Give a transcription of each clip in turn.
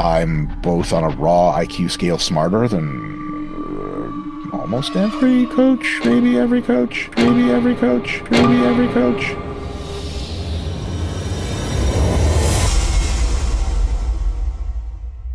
I'm both on a raw IQ scale smarter than almost every coach, maybe every coach, maybe every coach, maybe every coach.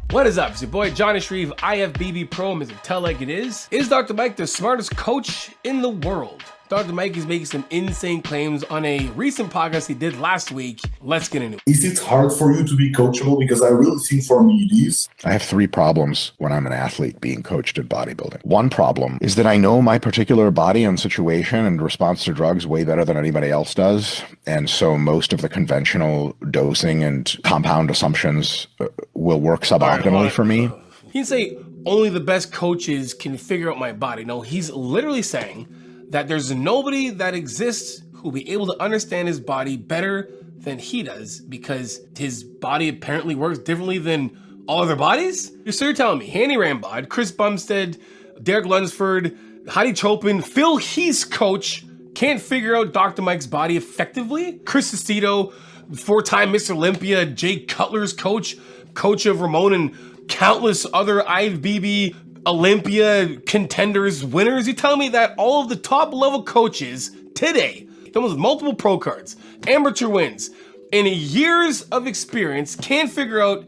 What is up? It's your boy Johnny SHREVE, IFBB Pro, Mr. Tell Like It Is. Is Dr. Mike the smartest coach in the world? Dr. Mike is making some insane claims on a recent podcast he did last week. Let's get into it. Is it hard for you to be coachable? Because I really think for me it is. I have three problems when I'm an athlete being coached in bodybuilding. One problem is that I know my particular body and situation and response to drugs way better than anybody else does. And so most of the conventional dosing and compound assumptions will work suboptimally for me. He'd say only the best coaches can figure out my body. No, he's literally saying that there's nobody that exists who'll be able to understand his body better than he does because his body apparently works differently than all other bodies? So you're telling me Hanny Rambod, Chris Bumstead, Derek Lunsford, Heidi Chopin, Phil Heath's coach can't figure out Dr. Mike's body effectively? Chris Sestito, four-time Mr. Olympia, Jay Cutler's coach, coach of Ramon and countless other IFBB Olympia contenders, winners. You tell me that all of the top level coaches today, done with multiple pro cards, amateur wins, and years of experience can't figure out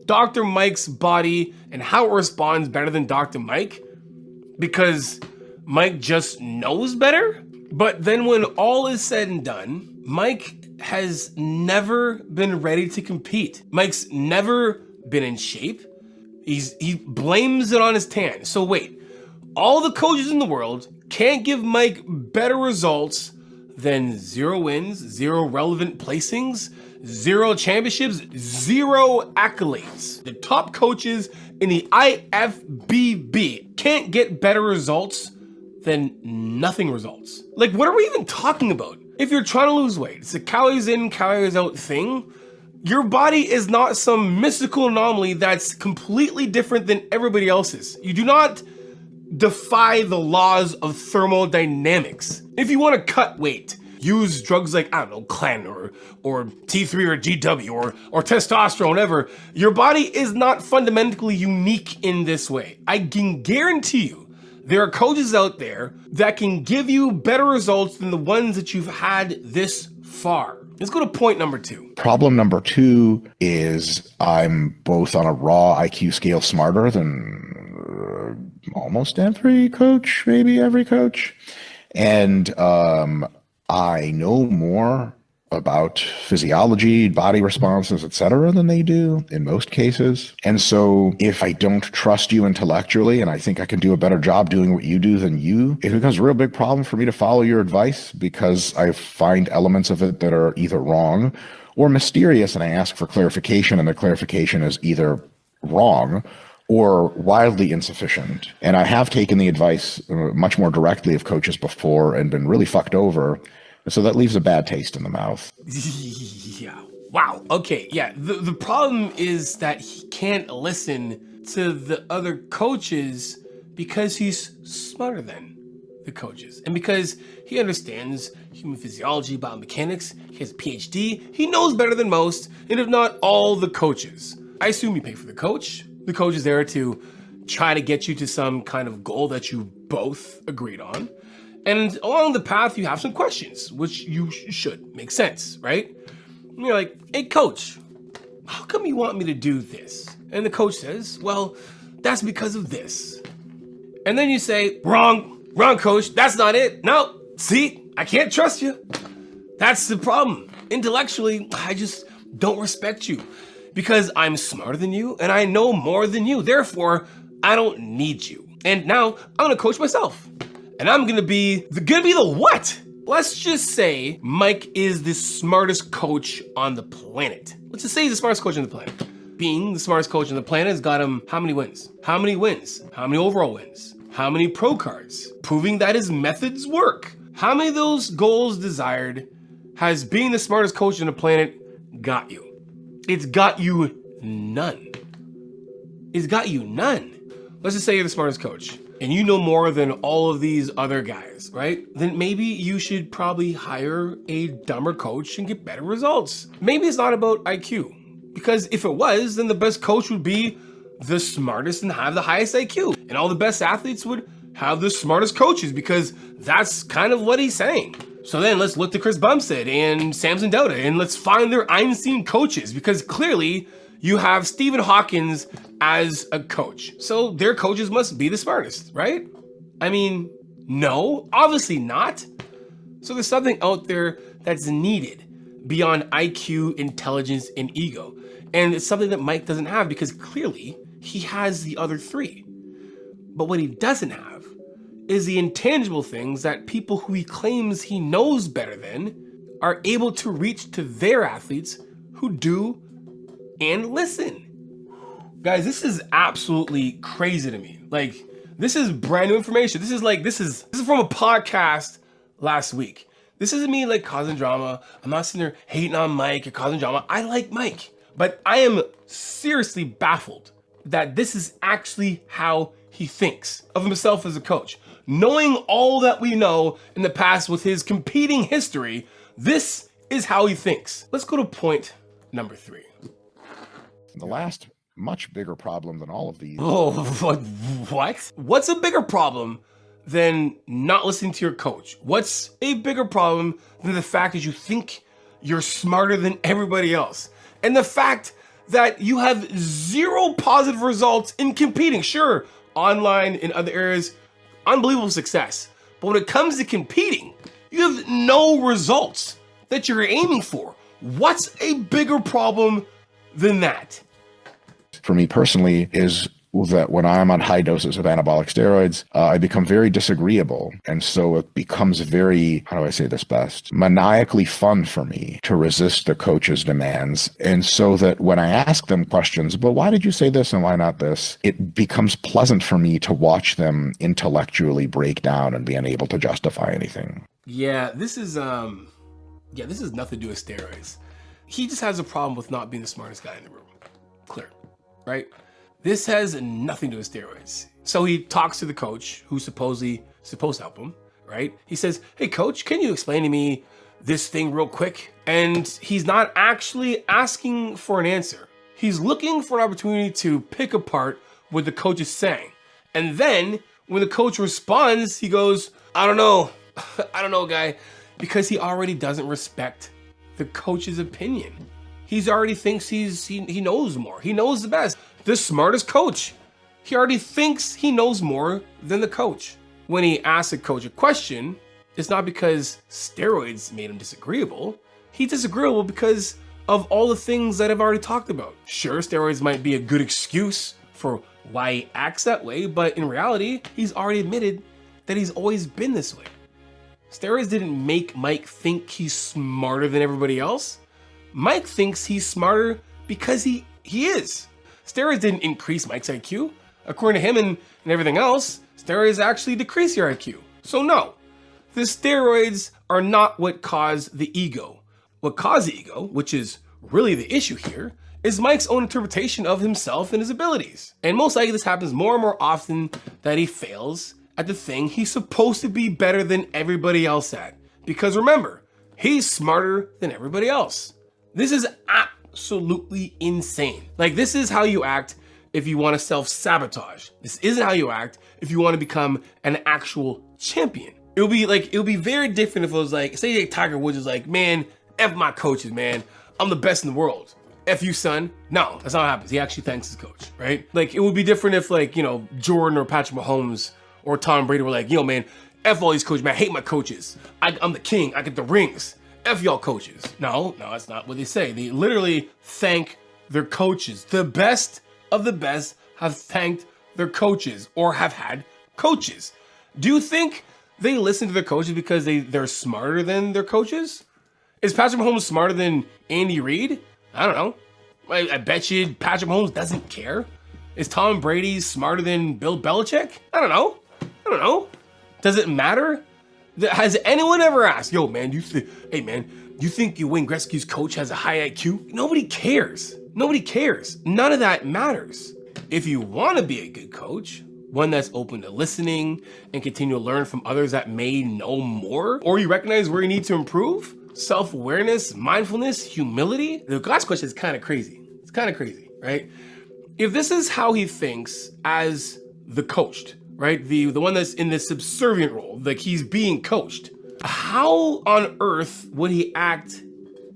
Dr. Mike's body and how it responds better than Dr. Mike because Mike just knows better? But then when all is said and done, Mike has never been ready to compete. Mike's never been in shape. He blames it on his tan. So wait, all the coaches in the world can't give Mike better results than 0 wins, 0 relevant placings, 0 championships, 0 accolades. The top coaches in the IFBB can't get better results than nothing results. Like, what are we even talking about? If you're trying to lose weight, it's a calories in, calories out thing. Your body is not some mystical anomaly that's completely different than everybody else's. You do not defy the laws of thermodynamics. If you want to cut weight, use drugs like, I don't know, Clen or T3 or GW or testosterone, whatever. Your body is not fundamentally unique in this way. I can guarantee you there are coaches out there that can give you better results than the ones that you've had this far. Let's go to point number 2. Problem number 2 is I'm both on a raw IQ scale smarter than almost every coach, maybe every coach. And I know more about physiology, body responses, etc., than they do in most cases. And so if I don't trust you intellectually and I think I can do a better job doing what you do than you, it becomes a real big problem for me to follow your advice because I find elements of it that are either wrong or mysterious, and I ask for clarification, and the clarification is either wrong or wildly insufficient. And I have taken the advice much more directly of coaches before and been really fucked over. So that leaves a bad taste in the mouth. Yeah. Wow. Okay. Yeah. The problem is that he can't listen to the other coaches because he's smarter than the coaches. And because he understands human physiology, biomechanics, he has a PhD, he knows better than most, and if not all the coaches. I assume you pay for the coach. The coach is there to try to get you to some kind of goal that you both agreed on. And along the path, you have some questions, which you should make sense, right? And you're like, hey, coach, how come you want me to do this? And the coach says, well, that's because of this. And then you say, wrong, coach, that's not it. No, see, I can't trust you. That's the problem. Intellectually, I just don't respect you because I'm smarter than you and I know more than you. Therefore, I don't need you. And now I'm gonna coach myself. And I'm gonna be the what? Let's just say Mike is the smartest coach on the planet. Let's just say he's the smartest coach on the planet. Being the smartest coach on the planet has got him how many wins? How many wins? How many overall wins? How many pro cards? Proving that his methods work. How many of those goals desired has being the smartest coach on the planet got you? It's got you none. It's got you none. Let's just say you're the smartest coach and you know more than all of these other guys, right? Then maybe you should probably hire a dumber coach and get better results. Maybe it's not about IQ. Because if it was, then the best coach would be the smartest and have the highest IQ. And all the best athletes would have the smartest coaches, because that's kind of what he's saying. So then let's look to Chris Bumstead and Samson Dauda, and let's find their Einstein coaches, because clearly you have Stephen Hawkins as a coach. So their coaches must be the smartest, right? I mean, no, obviously not. So there's something out there that's needed beyond IQ, intelligence, and ego. And it's something that Mike doesn't have, because clearly he has the other three. But what he doesn't have is the intangible things that people who he claims he knows better than are able to reach to their athletes who do and listen. Guys, this is absolutely crazy to me. Like, this is brand new information. This is from a podcast last week. This isn't me like causing drama. I'm not sitting there hating on Mike or causing drama. I like Mike, but I am seriously baffled that this is actually how he thinks of himself as a coach. Knowing all that we know in the past with his competing history, this is how he thinks. Let's go to point number 3. The last much bigger problem than all of these. Oh, what? What's a bigger problem than not listening to your coach? What's a bigger problem than the fact that you think you're smarter than everybody else? And the fact that you have 0 positive results in competing. Sure, online, in other areas, unbelievable success. But when it comes to competing, you have no results that you're aiming for. What's a bigger problem than that? For me personally, is that when I'm on high doses of anabolic steroids, I become very disagreeable. And so it becomes very, how do I say this best, maniacally fun for me to resist the coach's demands. And so that when I ask them questions, but why did you say this and why not this? It becomes pleasant for me to watch them intellectually break down and be unable to justify anything. Yeah, this is nothing to do with steroids. He just has a problem with not being the smartest guy in the room. Clear, right? This has nothing to do with steroids. So he talks to the coach who's supposedly supposed to help him, right? He says, hey coach, can you explain to me this thing real quick? And he's not actually asking for an answer. He's looking for an opportunity to pick apart what the coach is saying. And then when the coach responds, he goes, I don't know, guy, because he already doesn't respect the coach's opinion. He's already thinks he knows more. He knows the best. The smartest coach. He already thinks he knows more than the coach. When he asks the coach a question, it's not because steroids made him disagreeable. He's disagreeable because of all the things that I've already talked about. Sure, steroids might be a good excuse for why he acts that way, but in reality, he's already admitted that he's always been this way. Steroids didn't make Mike think he's smarter than everybody else. Mike thinks he's smarter because he is. Steroids didn't increase Mike's IQ. According to him and everything else, steroids actually decrease your IQ. So no, the steroids are not what caused the ego. What caused the ego, which is really the issue here, is Mike's own interpretation of himself and his abilities. And most likely this happens more and more often that he fails at the thing he's supposed to be better than everybody else at. Because remember, he's smarter than everybody else. This is absolutely insane. Like, this is how you act if you want to self-sabotage. This isn't how you act if you want to become an actual champion. It would be very different if it was like, say Tiger Woods is like, man, F my coaches, man. I'm the best in the world. F you, son. No, that's not what happens. He actually thanks his coach, right? Like, it would be different if, like, you know, Jordan or Patrick Mahomes or Tom Brady were like, you know, man, F all these coaches, man. I hate my coaches. I'm the king. I get the rings. F y'all coaches. No, that's not what they say. They literally thank their coaches. The best of the best have thanked their coaches or have had coaches. Do you think they listen to their coaches because they're smarter than their coaches? Is Patrick Mahomes smarter than Andy Reid? I don't know. I bet you Patrick Mahomes doesn't care. Is Tom Brady smarter than Bill Belichick? I don't know. Does it matter? Has anyone ever asked, yo, man, you think Wayne Gretzky's coach has a high IQ? Nobody cares. None of that matters. If you want to be a good coach, one that's open to listening and continue to learn from others that may know more, or you recognize where you need to improve, self-awareness, mindfulness, humility. The last question is kind of crazy. It's kind of crazy, right? If this is how he thinks as the coached, right? The one that's in this subservient role, like he's being coached, how on earth would he act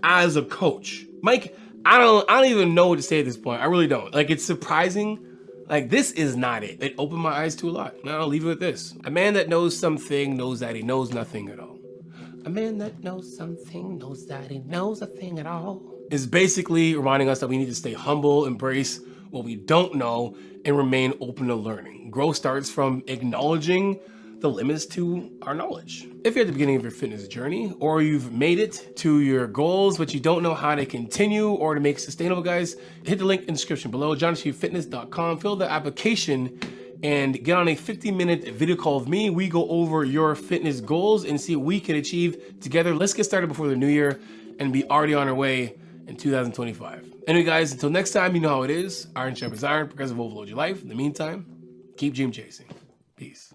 as a coach? Mike, I don't even know what to say at this point. I really don't. Like, it's surprising. Like, this is not it. It opened my eyes to a lot. Now I'll leave it with this. A man that knows something knows that he knows nothing at all. A man that knows something knows that he knows a thing at all. Is basically reminding us that we need to stay humble, embrace what we don't know, and remain open to learning. Growth starts from acknowledging the limits to our knowledge. If you're at the beginning of your fitness journey, or you've made it to your goals, but you don't know how to continue or to make sustainable, guys, hit the link in the description below, JONNISHREVEFitness.com, fill the application, and get on a 50-minute video call with me. We go over your fitness goals and see what we can achieve together. Let's get started before the new year and be already on our way in 2025. Anyway, guys, until next time, you know how it is. Iron sharpens iron, progressive overload your life. In the meantime, keep dream chasing. Peace.